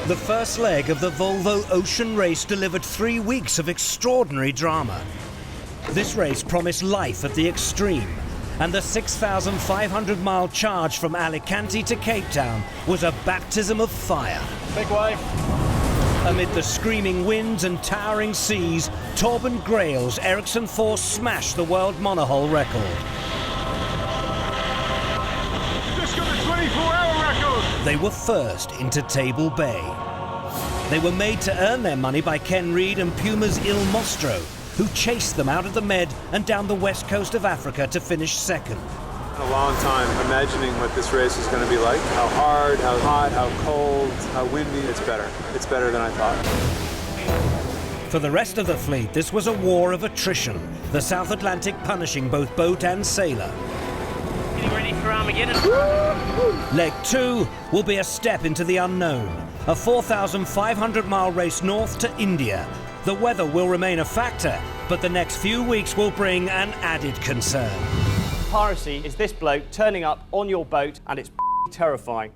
The first leg of the Volvo Ocean Race delivered 3 weeks of extraordinary drama. This race promised life at the extreme, and the 6,500-mile charge from Alicante to Cape Town was a baptism of fire. Big wave. Amid the screaming winds and towering seas, Torben Grail's Ericsson 4 smashed the world monohull record. Just got a 24-hour record! They were first into Table Bay. They were made to earn their money by Ken Reid and PUMA's Il Mostro, who chased them out of the Med and down the west coast of Africa to finish second. A long time imagining what this race is going to be like. How hard, how hot, how cold, how windy. It's better. It's better than I thought. For the rest of the fleet, this was a war of attrition, the South Atlantic punishing both boat and sailor. Getting ready for Armageddon. Leg 2 will be a step into the unknown, a 4,500-mile race north to India. The weather will remain a factor, but the next few weeks will bring an added concern. Piracy is this bloke turning up on your boat, and it's terrifying.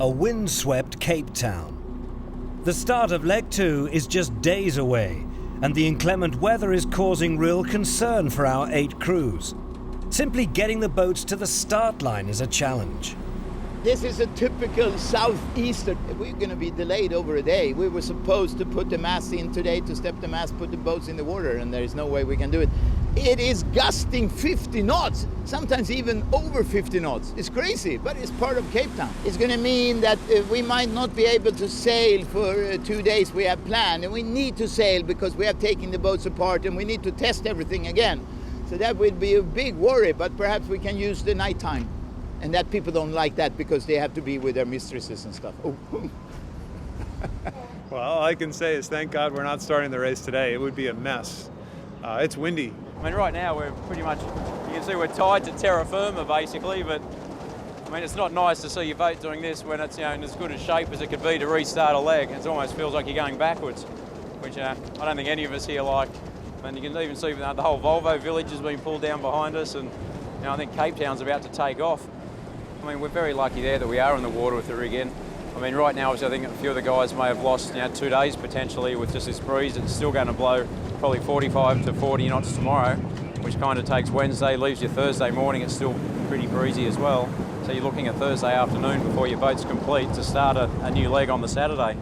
A windswept Cape Town. The start of Leg 2 is just days away, and the inclement weather is causing real concern for our 8 crews. Simply getting the boats to the start line is a challenge. This is a typical southeaster. We're going to be delayed over a day. We were supposed to put the mast in today, to step the mast, put the boats in the water, and there is no way we can do it. It is gusting 50 knots, sometimes even over 50 knots. It's crazy, but it's part of Cape Town. It's going to mean that we might not be able to sail for 2 days we have planned, and we need to sail because we have taken the boats apart and we need to test everything again. So that would be a big worry, but perhaps we can use the nighttime. And that people don't like that because they have to be with their mistresses and stuff. Oh. Well, all I can say is thank God we're not starting the race today. It would be a mess. It's windy. I mean, right now we're pretty much, you can see we're tied to terra firma basically, but I mean, it's not nice to see your boat doing this when it's, you know, in as good a shape as it could be to restart a leg. It almost feels like you're going backwards, which I don't think any of us here like. And you can even see the whole Volvo village has been pulled down behind us, and you know, I think Cape Town's about to take off. I mean, we're very lucky there that we are in the water with the rig in. I mean, right now, obviously, I think a few of the guys may have lost 2 days potentially with just this breeze. It's still going to blow probably 45 to 40 knots tomorrow, which kind of takes Wednesday, leaves you Thursday morning. It's still pretty breezy as well. So you're looking at Thursday afternoon before your boat's complete to start a new leg on the Saturday.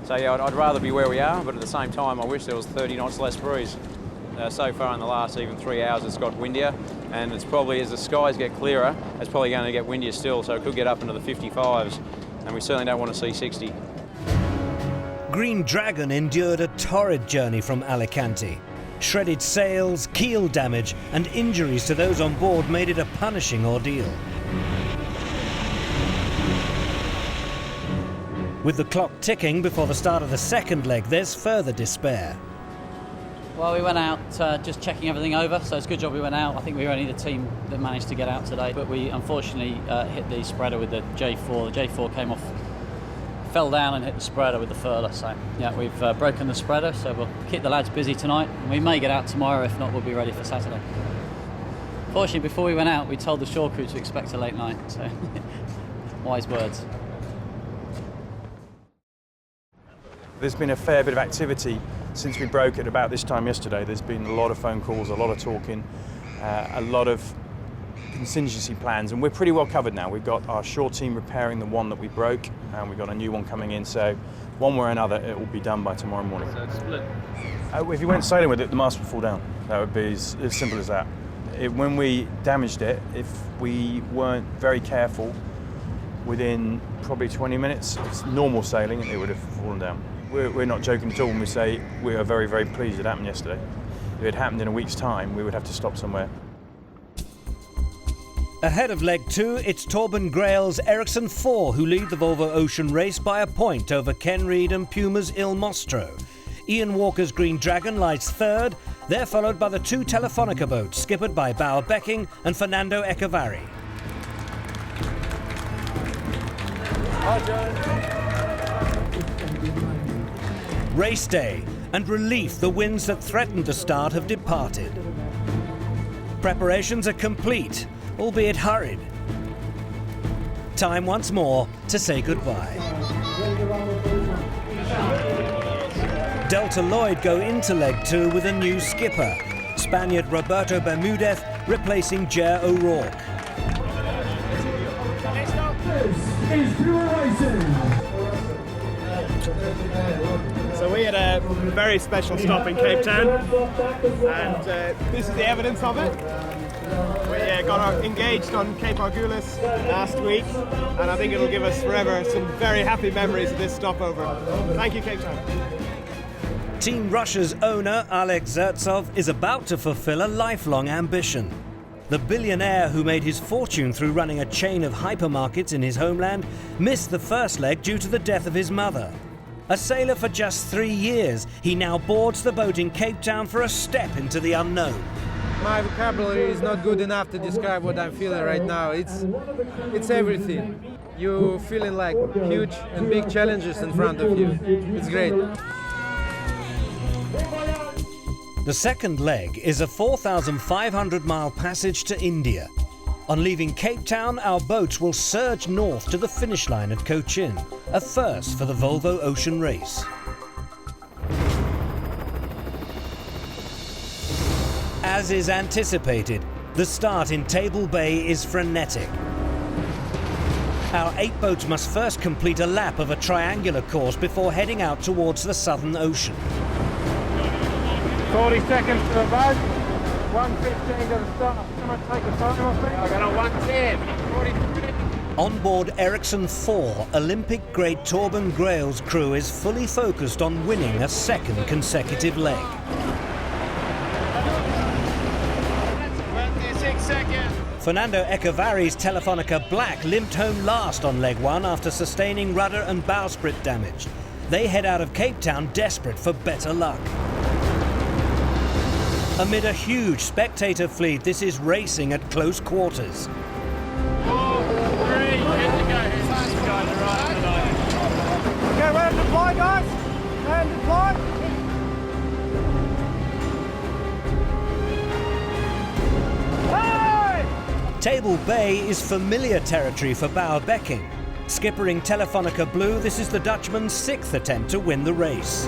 So yeah, I'd rather be where we are, but at the same time, I wish there was 30 knots less breeze. So far in the last even 3 hours, it's got windier, and it's probably, as the skies get clearer, it's probably going to get windier still, so it could get up into the 55s, and we certainly don't want to see 60. Green Dragon endured a torrid journey from Alicante. Shredded sails, keel damage, and injuries to those on board made it a punishing ordeal. With the clock ticking before the start of the second leg, there's further despair. Well, we went out just checking everything over, so it's a good job we went out. I think we were only the team that managed to get out today, but we unfortunately hit the spreader with the J4. The J4 came off, fell down and hit the spreader with the furler. So yeah, we've broken the spreader, so we'll keep the lads busy tonight. And we may get out tomorrow, if not, we'll be ready for Saturday. Fortunately, before we went out, we told the shore crew to expect a late night, so wise words. There's been a fair bit of activity since we broke at about this time yesterday. There's been a lot of phone calls, a lot of talking, a lot of contingency plans, and we're pretty well covered now. We've got our shore team repairing the one that we broke, and we've got a new one coming in, so one way or another it will be done by tomorrow morning. So it's split. If you went sailing with it, the mast would fall down. That would be as simple as that. When we damaged it, if we weren't very careful, within probably 20 minutes of normal sailing, it would have fallen down. We're not joking at all when we say we are very, very pleased it happened yesterday. If it happened in a week's time, we would have to stop somewhere. Ahead of leg 2, it's Torben Grael's Ericsson 4 who lead the Volvo Ocean race by a point over Ken Reed and Puma's Il Mostro. Ian Walker's Green Dragon lies third. They're followed by the 2 Telefonica boats, skippered by Bauer Becking and Fernando Echevarri. Race day, and relief, the winds that threatened the start have departed. Preparations are complete, albeit hurried. Time once more to say goodbye. Delta Lloyd go into leg 2 with a new skipper, Spaniard Roberto Bermudez replacing Jer O'Rourke. So we had a very special stop in Cape Town, and this is the evidence of it. We got engaged on Cape Argulis last week, and I think it'll give us forever some very happy memories of this stopover. Thank you, Cape Town. Team Russia's owner, Oleg Zhere, is about to fulfill a lifelong ambition. The billionaire who made his fortune through running a chain of hypermarkets in his homeland missed the first leg due to the death of his mother. A sailor for just 3 years, he now boards the boat in Cape Town for a step into the unknown. My vocabulary is not good enough to describe what I'm feeling right now. It's everything. You're feeling like huge and big challenges in front of you. It's great. The second leg is a 4,500-mile passage to India. On leaving Cape Town, our boats will surge north to the finish line at Cochin, a first for the Volvo Ocean race. As is anticipated, the start in Table Bay is frenetic. Our 8 boats must first complete a lap of a triangular course before heading out towards the Southern Ocean. 40 seconds to the boat, 1:15 to the start. Someone take a photo of me. I got a 1:10, 43. On board Ericsson 4, Olympic-grade Torben Grael's crew is fully focused on winning a second consecutive leg. 26 seconds. Fernando Echevarri's Telefonica Black limped home last on leg 1 after sustaining rudder and bowsprit damage. They head out of Cape Town desperate for better luck. Amid a huge spectator fleet, this is racing at close quarters. 4, 3, get to go. These guys are right tonight. Okay, land deploy, guys. Land deploy. Table Bay is familiar territory for Bauer Becking. Skippering Telefonica Blue, this is the Dutchman's 6th attempt to win the race.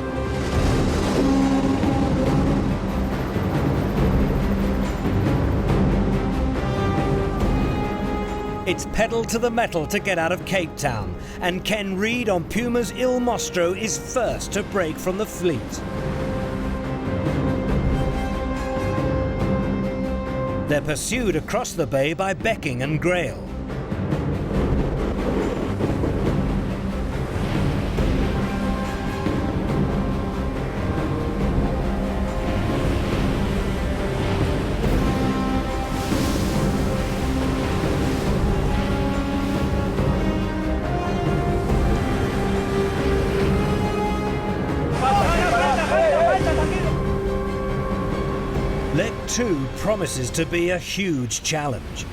It's pedal to the metal to get out of Cape Town, and Ken Reed on Puma's Il Mostro is first to break from the fleet. They're pursued across the bay by Becking and Grael. Leg 2 promises to be a huge challenge.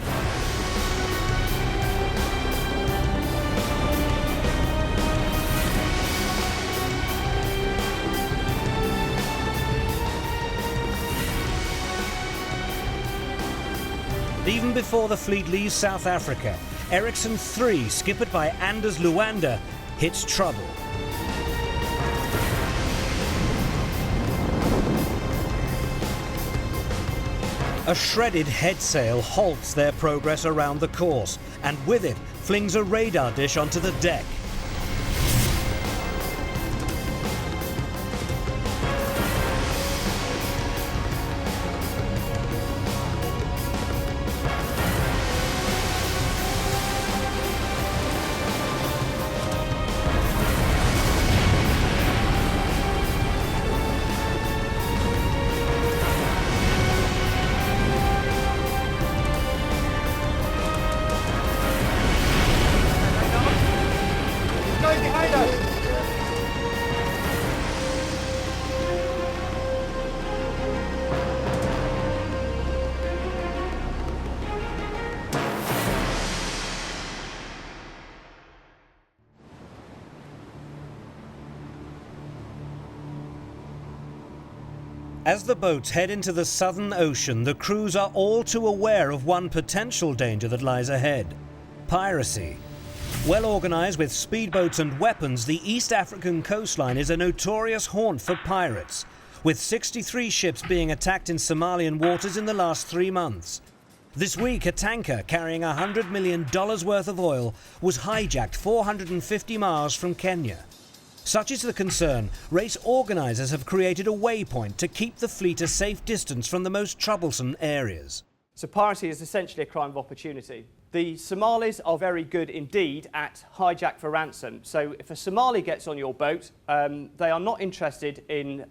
Even before the fleet leaves South Africa, Ericsson 3, skippered by Anders Luanda, hits trouble. A shredded headsail halts their progress around the course, and with it flings a radar dish onto the deck. As the boats head into the Southern Ocean, the crews are all too aware of one potential danger that lies ahead: piracy. Well organized with speedboats and weapons, the East African coastline is a notorious haunt for pirates, with 63 ships being attacked in Somalian waters in the last 3 months. This week, a tanker carrying $100 million worth of oil was hijacked 450 miles from Kenya. Such is the concern, race organisers have created a waypoint to keep the fleet a safe distance from the most troublesome areas. So piracy is essentially a crime of opportunity. The Somalis are very good indeed at hijack for ransom. So if a Somali gets on your boat, they are not interested in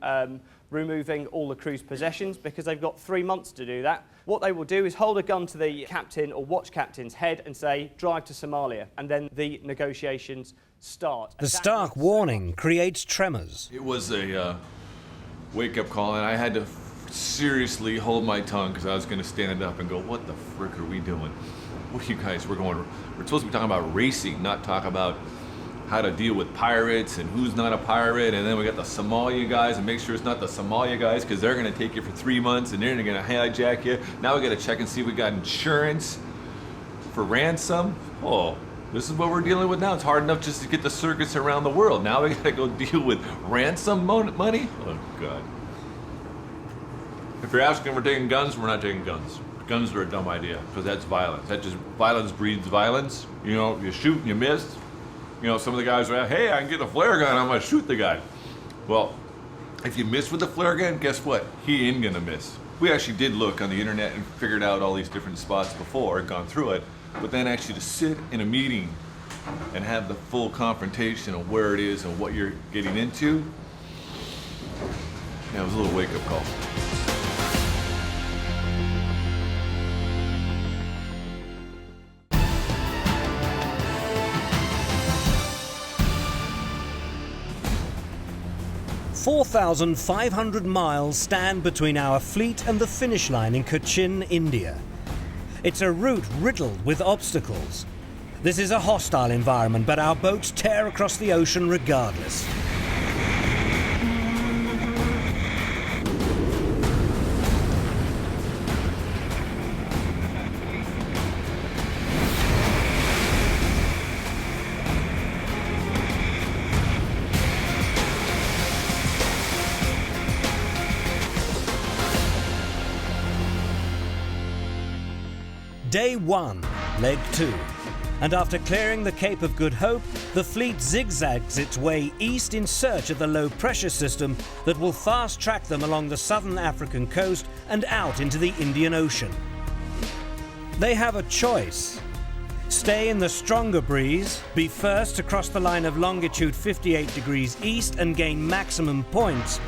removing all the crew's possessions because they've got 3 months to do that. What they will do is hold a gun to the captain or watch captain's head and say, drive to Somalia, and then the negotiations start. The stark warning creates tremors. It was a wake-up call, and I had to seriously hold my tongue because I was going to stand up and go, what the frick are we doing? What are you guys, we're supposed to be talking about racing, not talk about how to deal with pirates and who's not a pirate, and then we got the Somalia guys, and make sure it's not the Somalia guys because they're going to take you for 3 months and they're going to hijack you. Now we got to check and see if we got insurance for ransom. Oh, this is what we're dealing with now. It's hard enough just to get the circuits around the world. Now we got to go deal with ransom money? Oh, God. If you're asking if we're taking guns, we're not taking guns. Guns are a dumb idea because that's violence. Violence breeds violence. You know, you shoot and you miss. You know, some of the guys are, hey, I can get a flare gun, I'm gonna shoot the guy. Well, if you miss with the flare gun, guess what? He ain't gonna miss. We actually did look on the internet and figured out all these different spots before, gone through it, but then actually to sit in a meeting and have the full confrontation of where it is and what you're getting into, yeah, it was a little wake-up call. "4,500 miles stand between our fleet and the finish line in Cochin, India. It's a route riddled with obstacles. This is a hostile environment, but our boats tear across the ocean regardless. Day 1, leg 2, and after clearing the Cape of Good Hope, the fleet zigzags its way east in search of the low-pressure system that will fast-track them along the southern African coast and out into the Indian Ocean. They have a choice. Stay in the stronger breeze, be first to cross the line of longitude 58 degrees east and gain maximum points,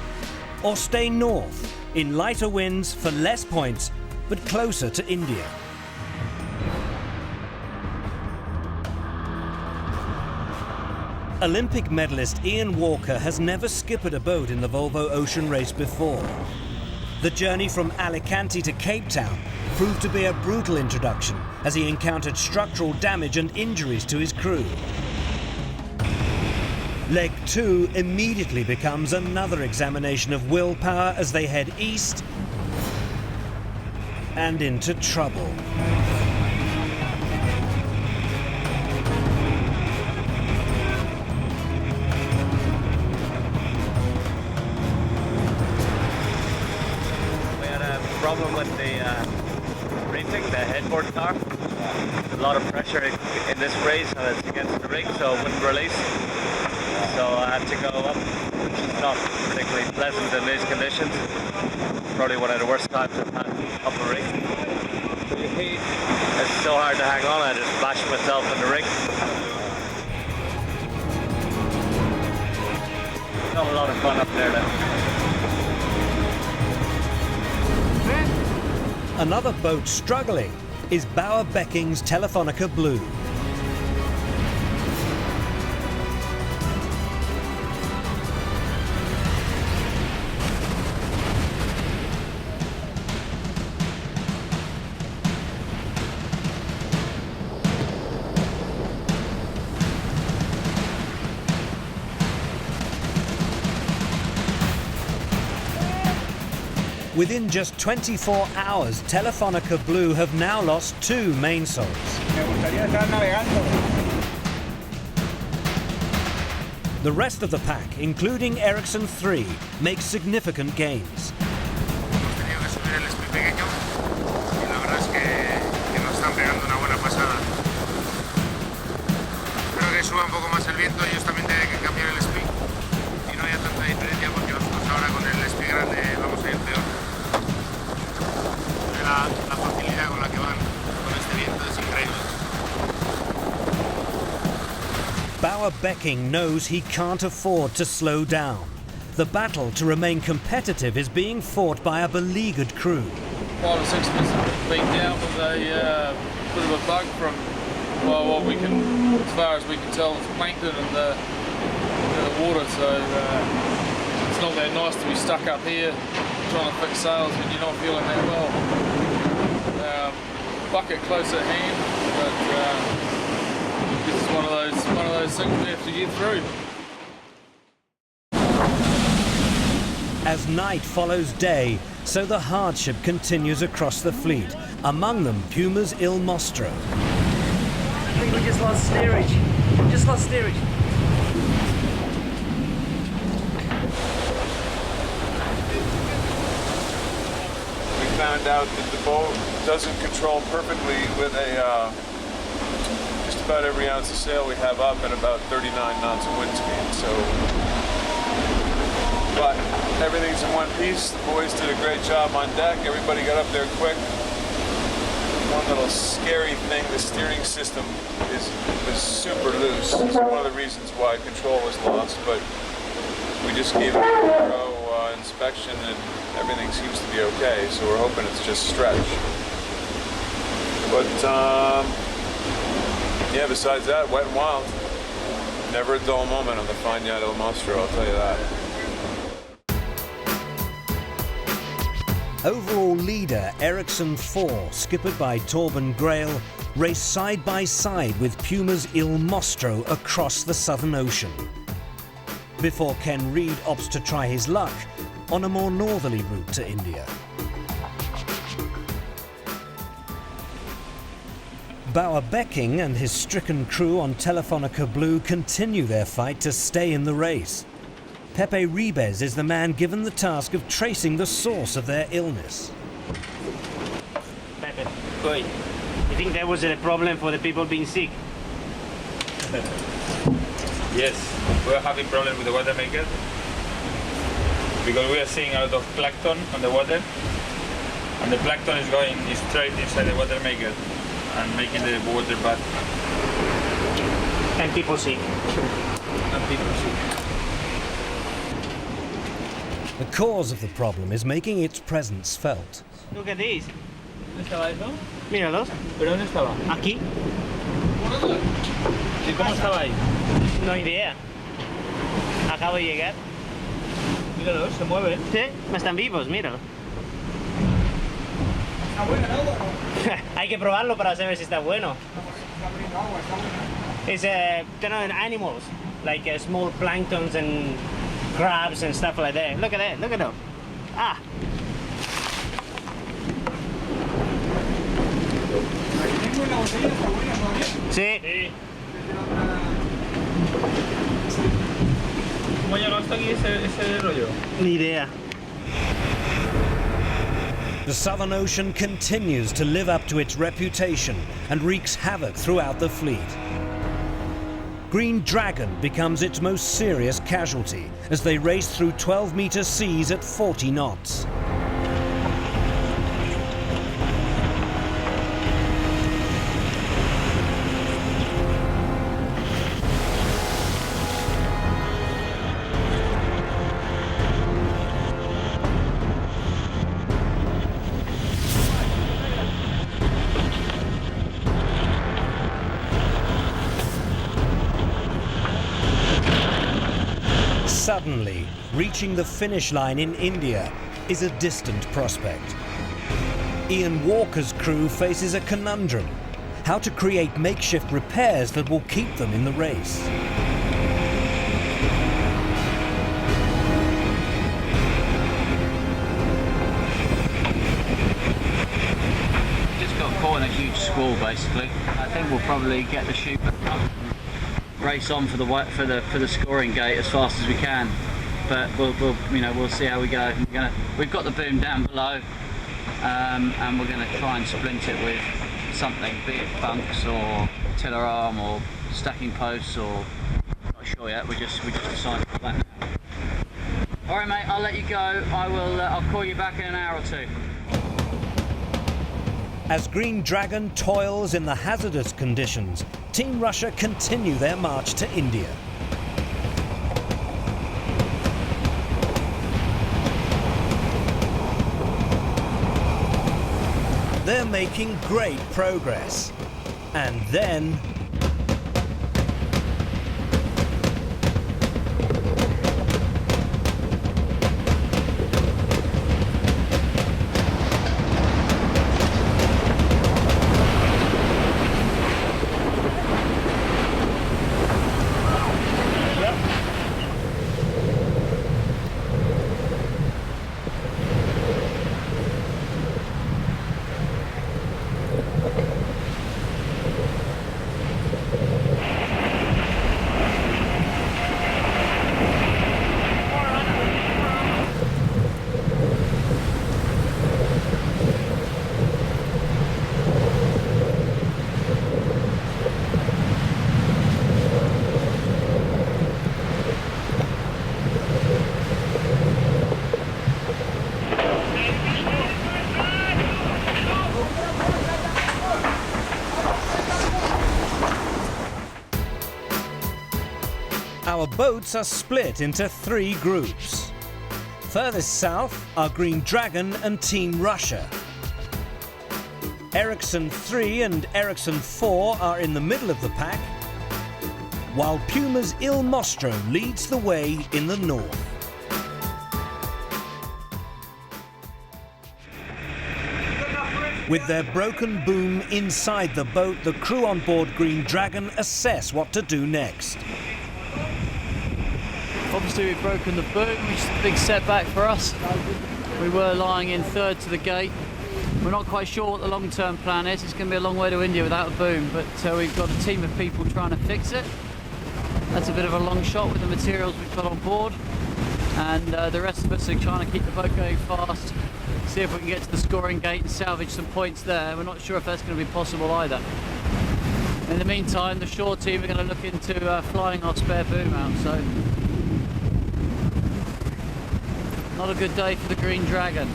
or stay north in lighter winds for less points but closer to India. Olympic medalist Ian Walker has never skippered a boat in the Volvo Ocean Race before. The journey from Alicante to Cape Town proved to be a brutal introduction as he encountered structural damage and injuries to his crew. Leg 2 immediately becomes another examination of willpower as they head east and into trouble. Problem with the reefing, the headboard car. A lot of pressure in this breeze and it's against the rig, so it wouldn't release. So I had to go up, which is not particularly pleasant in these conditions. Probably one of the worst times I've had up a rig. It's so hard to hang on, I just bashed myself in the rig. Got a lot of fun up there now. Another boat struggling is Bauer Becking's Telefonica Blue. Within just 24 hours, Telefonica Blue have now lost 2 mainsails. The rest of the pack, including Ericsson 3, makes significant gains. Suba un poco más el viento, ellos también tienen que cambiar el speed y no haya tanta diferencia porque nosotros ahora con el speed grande vamos a ir peor. La facilidad con la que van con este viento es increíble. Bauer Becking knows he can't afford to slow down. The battle to remain competitive is being fought by a beleaguered crew. 5 or 6 of us have been down with a bit of a bug from, well, what we can, as far as we can tell, it's plankton in the water, so it's not that nice to be stuck up here trying to fix sails when you're not feeling that well. Bucket close at hand, but it's one of those things we have to get through. As night follows day, so the hardship continues across the fleet, among them PUMA's Il Mostro. I think we just lost steerage. Just lost steerage. We found out that the boat doesn't control perfectly with a just about every ounce of sail we have up and about 39 knots of wind speed. So, but everything's in one piece. The boys did a great job on deck. Everybody got up there quick. One little scary thing, the steering system was super loose. It's one of the reasons why control was lost, but we just gave it a thorough inspection and everything seems to be okay, so we're hoping it's just stretch. But yeah, besides that, wet and wild. Never a dull moment on the Fine Yacht Il Mostro, I'll tell you that. Overall leader Ericsson 4, skippered by Torben Grail, raced side by side with PUMA's Il Mostro across the Southern Ocean. Before Ken Reid opts to try his luck on a more northerly route to India. Bauer Becking and his stricken crew on Telefonica Blue continue their fight to stay in the race. Pepe Ribes is the man given the task of tracing the source of their illness. Pepe, oi, you think that was a problem for the people being sick? Yes, we are having problems with the water maker because we are seeing a lot of plankton on the water, and the plankton is going straight inside the water maker and making the water bad. And people sick. And people sick. The cause of the problem is making its presence felt. Look at this. ¿Dónde estaba eso? Míralos. ¿Pero dónde estaba? Aquí. ¿Y cómo estaba ahí? No idea. Acabo de llegar. Míralos, se mueven. Sí, están vivos, míralo. ¿Está bueno el agua? Hay que probarlo para saber si está bueno. It's animals, like small planktons and crabs and stuff like that. Look at that, look at them. Ah! Sí. ¿Cómo llegó hasta aquí ese rollo? Ni idea. The Southern Ocean continues to live up to its reputation and wreaks havoc throughout the fleet. Green Dragon becomes its most serious casualty as they race through 12-meter seas at 40 knots. Suddenly, reaching the finish line in India is a distant prospect. Ian Walker's crew faces a conundrum: how to create makeshift repairs that will keep them in the race. squall basically. I think we'll probably get the chute race on for the scoring gate as fast as we can. But we'll see how we go. We've got the boom down below, and we're going to try and splint it with something, be it bunks or tiller arm or stacking posts, or not sure yet. We just decided for that now. All right, mate. I'll let you go. I'll call you back in an hour or two. As Green Dragon toils in the hazardous conditions, Team Russia continue their march to India. They're making great progress. And then... Our boats are split into 3 groups. Furthest south are Green Dragon and Team Russia. Ericsson 3 and Ericsson 4 are in the middle of the pack, while PUMA's Il Mostro leads the way in the north. With their broken boom inside the boat, the crew on board Green Dragon assess what to do next. Obviously we've broken the boom, which is a big setback for us. We were lying in third to the gate. We're not quite sure what the long-term plan is. It's going to be a long way to India without a boom, but we've got a team of people trying to fix it. That's a bit of a long shot with the materials we've got on board, and the rest of us are trying to keep the boat going fast, see if we can get to the scoring gate and salvage some points there. We're not sure if that's going to be possible either. In the meantime, the shore team are going to look into flying our spare boom out, so not a good day for the Green Dragon.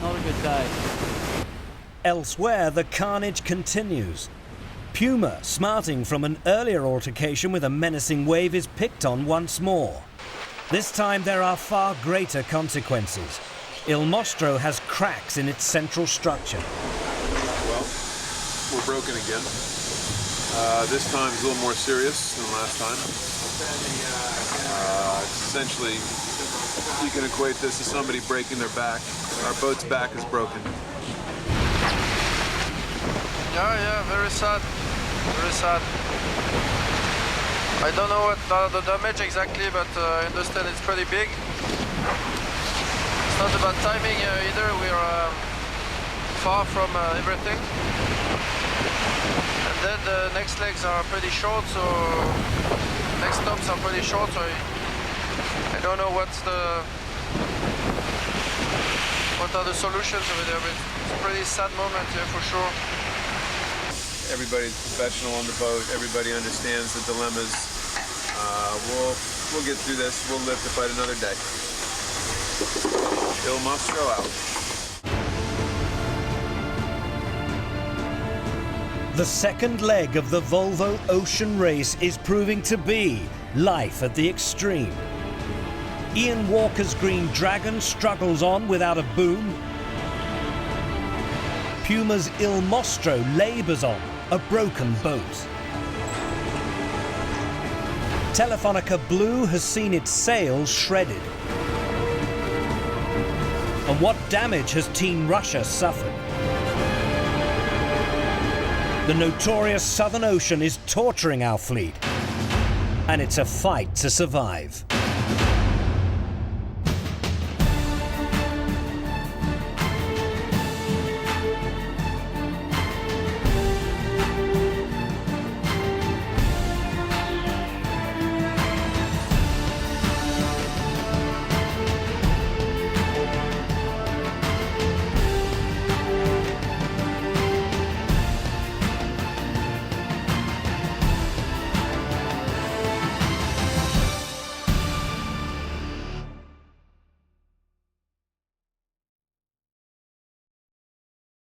Not a good day. Elsewhere, the carnage continues. PUMA, smarting from an earlier altercation with a menacing wave, is picked on once more. This time there are far greater consequences. Il Mostro has cracks in its central structure. Well, we're broken again. This time is a little more serious than last time. Essentially, you can equate this to somebody breaking their back. Our boat's back is broken. Yeah, very sad. Very sad. I don't know what the damage exactly, but I understand it's pretty big. It's not about timing either. We're far from everything. And then the next legs are pretty short, so next stops are pretty short, so I don't know what are the solutions over there, but it's a pretty sad moment here for sure. Everybody's professional on the boat. Everybody understands the dilemmas. We'll get through this. We'll live to fight another day. Il Mostro out. The second leg of the Volvo Ocean Race is proving to be life at the extreme. Ian Walker's Green Dragon struggles on without a boom. PUMA's Il Mostro labours on, a broken boat. Telefonica Blue has seen its sails shredded. And what damage has Team Russia suffered? The notorious Southern Ocean is torturing our fleet, and it's a fight to survive.